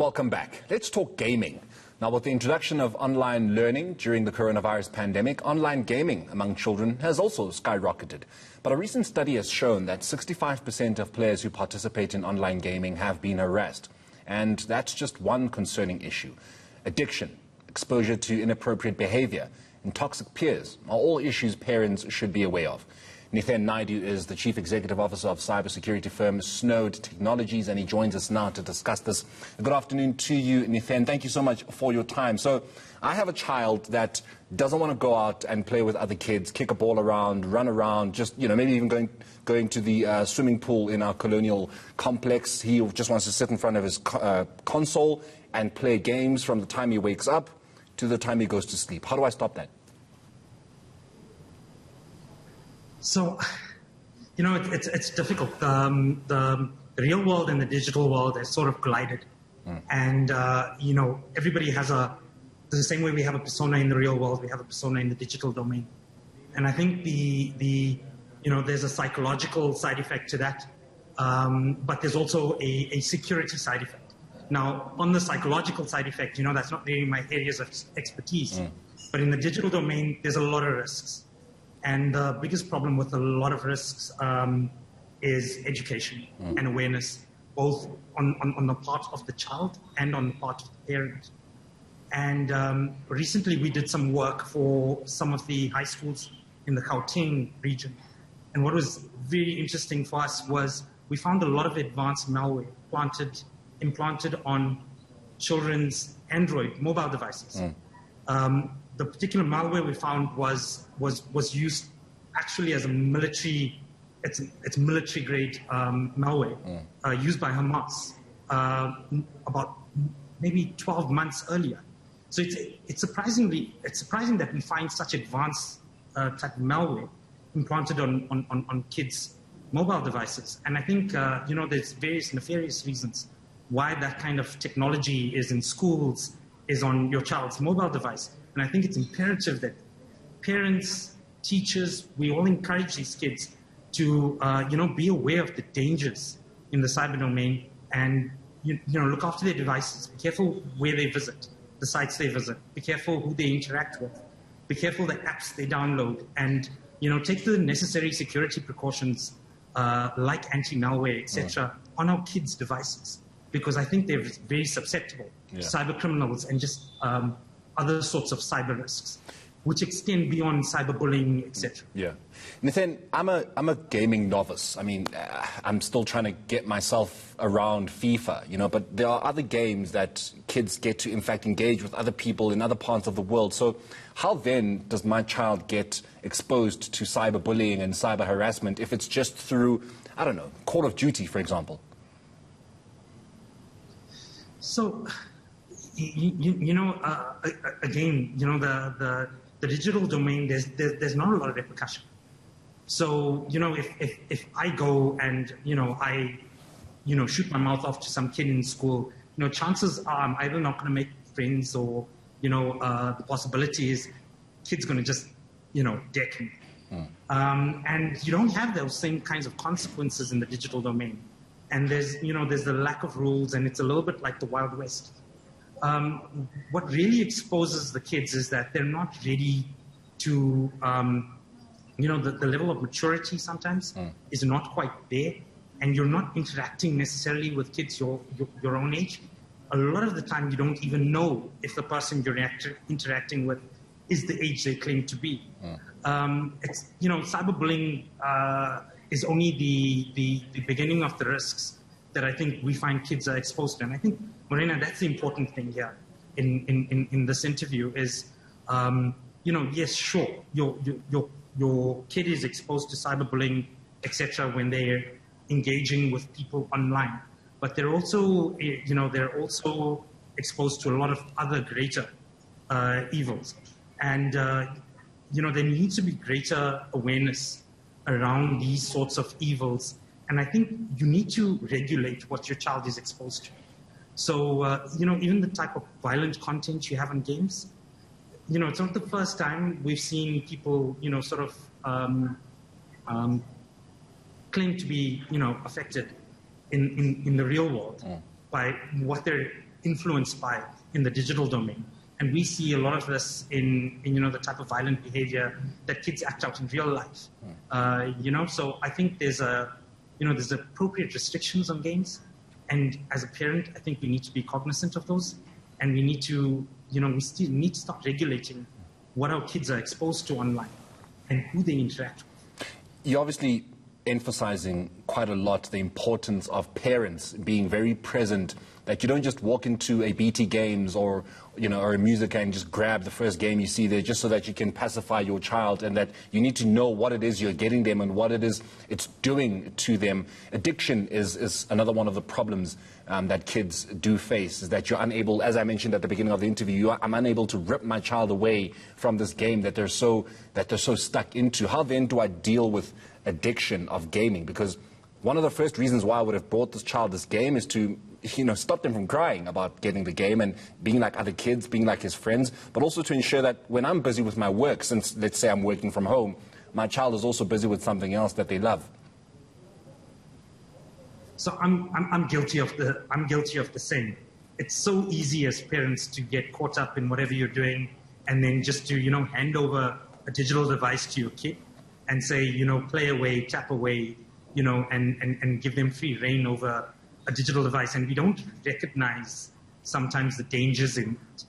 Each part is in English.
Welcome back. Let's talk gaming. Now, with the introduction of online learning during the coronavirus pandemic, online gaming among children has also skyrocketed. But a recent study has shown that 65% of players who participate in online gaming have been harassed. And that's just one concerning issue. Addiction, exposure to inappropriate behaviour, and toxic peers are all issues parents should be aware of. Nithen Naidu is the Chief Executive Officer of cybersecurity firm Snowed Technologies, and he joins us now to discuss this. Good afternoon to you, Nithen. Thank you so much for your time. So, I have a child that doesn't want to go out and play with other kids, kick a ball around, run around, just, maybe even going to the swimming pool in our colonial complex. He just wants to sit in front of his console and play games from the time he wakes up to the time he goes to sleep. How do I stop that? So, it's difficult. The real world and the digital world has sort of collided. And, everybody has the same way we have a persona in the real world, we have a persona in the digital domain. And I think there's a psychological side effect to that, but there's also a security side effect. Now, on the psychological side effect, that's not really my areas of expertise. But in the digital domain, there's a lot of risks. And the biggest problem with a lot of risks is education and awareness, both on the part of the child and on the part of the parent. And recently we did some work for some of the high schools in the Gauteng region. And what was very interesting for us was we found a lot of advanced malware implanted on children's Android mobile devices. The particular malware we found was used actually as a military, it's military grade malware used by Hamas about maybe 12 months earlier. So it's surprising that we find such advanced type of malware implanted on kids' mobile devices. And I think there's various nefarious reasons why that kind of technology is in schools, is on your child's mobile device. And I think it's imperative that parents, teachers, we all encourage these kids to, be aware of the dangers in the cyber domain and, look after their devices. Be careful where they visit, the sites they visit. Be careful who they interact with. Be careful the apps they download. And, take the necessary security precautions like anti-malware, etc., on our kids' devices. Because I think they're very susceptible to cyber criminals and just other sorts of cyber risks, which extend beyond cyberbullying, etc. Yeah. Nithen, I'm a gaming novice. I mean, I'm still trying to get myself around FIFA, but there are other games that kids get to, in fact, engage with other people in other parts of the world. So how then does my child get exposed to cyberbullying and cyber harassment if it's just through, I don't know, Call of Duty, for example? So, again, the digital domain, there's not a lot of repercussion. So, if I go and, I, shoot my mouth off to some kid in school, chances are I'm either not going to make friends or, the possibility is kid's going to just, deck me. And you don't have those same kinds of consequences in the digital domain. And there's the lack of rules, and it's a little bit like the Wild West. What really exposes the kids is that they're not ready to, the level of maturity sometimes is not quite there, and you're not interacting necessarily with kids your own age. A lot of the time, you don't even know if the person you're interacting with is the age they claim to be. It's cyberbullying is only the beginning of the risks that I think we find kids are exposed to. And I think, Morena, that's the important thing here in this interview is, yes, sure, your kid is exposed to cyberbullying, etc., when they're engaging with people online. But they're also, exposed to a lot of other greater evils. And, there needs to be greater awareness around these sorts of evils. And I think you need to regulate what your child is exposed to. So, even the type of violent content you have in games, it's not the first time we've seen people, claim to be, affected in the real world by what they're influenced by in the digital domain. And we see a lot of this in the type of violent behavior that kids act out in real life. So I think there's appropriate restrictions on games. And as a parent, I think we need to be cognizant of those. And we need to, we still need to start regulating what our kids are exposed to online and who they interact with. You're obviously emphasizing quite a lot the importance of parents being very present, that you don't just walk into a BT Games or a music and just grab the first game you see there just so that you can pacify your child, and that you need to know what it is you're getting them and what it is it's doing to them. Addiction is another one of the problems that kids do face, is that you're unable, as I mentioned at the beginning of the interview, I'm unable to rip my child away from this game that they're so stuck into. How then do I deal with addiction of gaming? Because one of the first reasons why I would have bought this child this game is to stop them from crying about getting the game and being like other kids, being like his friends, but also to ensure that when I'm busy with my work, since let's say I'm working from home, my child is also busy with something else that they love. So I'm guilty of the same. It's so easy as parents to get caught up in whatever you're doing, and then just to hand over a digital device to your kid and say play away, tap away, and give them free reign over a digital device. And we don't recognize sometimes the dangers in it.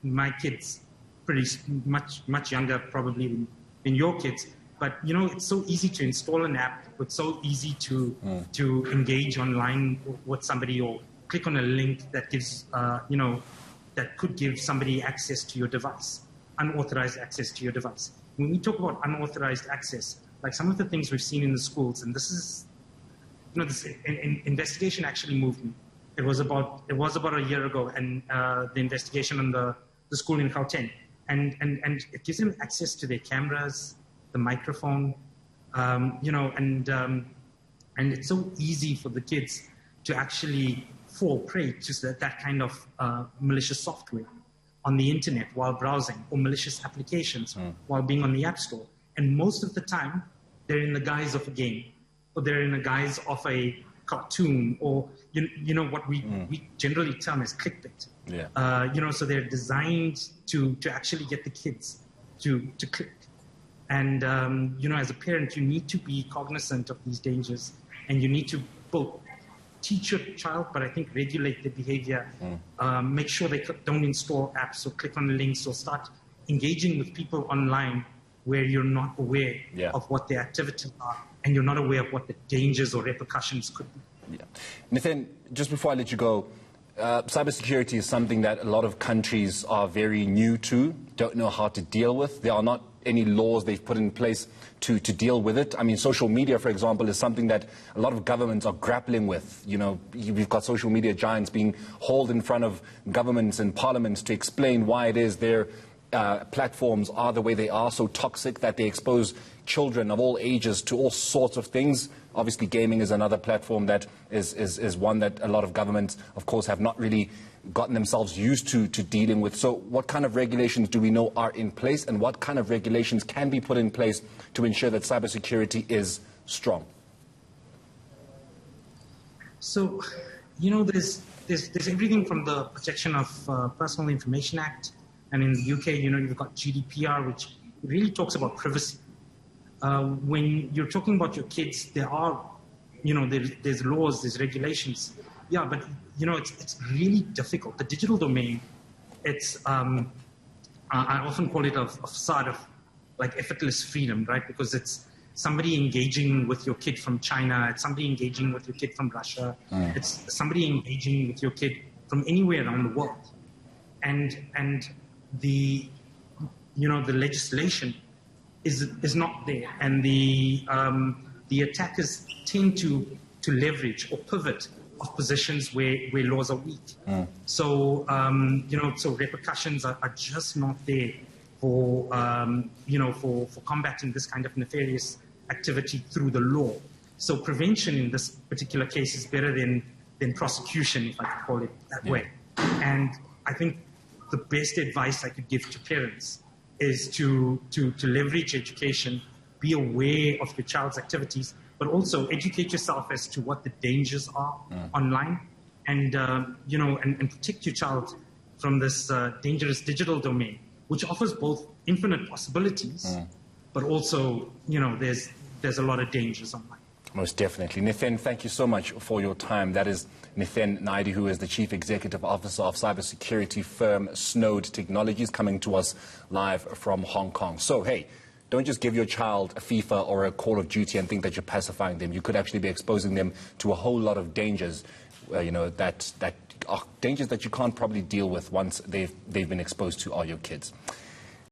My kids pretty much younger probably than your kids, but it's so easy to install an app. It's so easy to engage online with somebody, or click on a link that gives that could give somebody access to your device, unauthorized access to your device. When we talk about unauthorized access, like some of the things we've seen in the schools, and this is this investigation actually moved me. It was about a year ago, and the investigation on the school in Gauteng, and it gives them access to their cameras, the microphone, and it's so easy for the kids to actually fall prey to that kind of malicious software on the internet while browsing, or malicious applications while being on the App Store. And most of the time, they're in the guise of a game, or they're in the guise of a cartoon, or what we generally term as clickbait. Yeah. So they're designed to actually get the kids to click. And as a parent, you need to be cognizant of these dangers, and you need to both teach your child, but I think regulate their behavior. Make sure they don't install apps or click on links or start engaging with people online where you're not aware of what their activities are, and you're not aware of what the dangers or repercussions could be. Yeah. Nathan, just before I let you go, cybersecurity is something that a lot of countries are very new to, don't know how to deal with. There are not any laws they've put in place to deal with it. I mean, social media, for example, is something that a lot of governments are grappling with. We've got social media giants being hauled in front of governments and parliaments to explain why it is their platforms are the way they are, so toxic that they expose children of all ages to all sorts of things. Obviously, gaming is another platform that is one that a lot of governments, of course, have not really gotten themselves used to dealing with. So what kind of regulations do we know are in place, and what kind of regulations can be put in place to ensure that cybersecurity is strong? So, there's everything from the Protection of Personal Information Act, and in the UK, you've got GDPR, which really talks about privacy. When you're talking about your kids, there are, there's laws, there's regulations. Yeah, but, it's really difficult. The digital domain, it's, I often call it a facade of like effortless freedom, right? Because it's somebody engaging with your kid from China, it's somebody engaging with your kid from Russia, it's somebody engaging with your kid from anywhere around the world. And the legislation is not there, and the attackers tend to leverage or pivot of positions where laws are weak. So so repercussions are just not there for for combating this kind of nefarious activity through the law. So prevention in this particular case is better than prosecution, if I could call it that way. And I think the best advice I could give to parents is to leverage education, be aware of your child's activities, but also educate yourself as to what the dangers are online, and and protect your child from this dangerous digital domain, which offers both infinite possibilities, but also, there's a lot of dangers online. Most definitely. Nithen, thank you so much for your time. That is Nithen Naidoo, who is the Chief Executive Officer of cybersecurity firm Snowed Technologies, coming to us live from Hong Kong. So, hey, don't just give your child a FIFA or a Call of Duty and think that you're pacifying them. You could actually be exposing them to a whole lot of dangers, that are dangers that you can't probably deal with once they've been exposed to all your kids.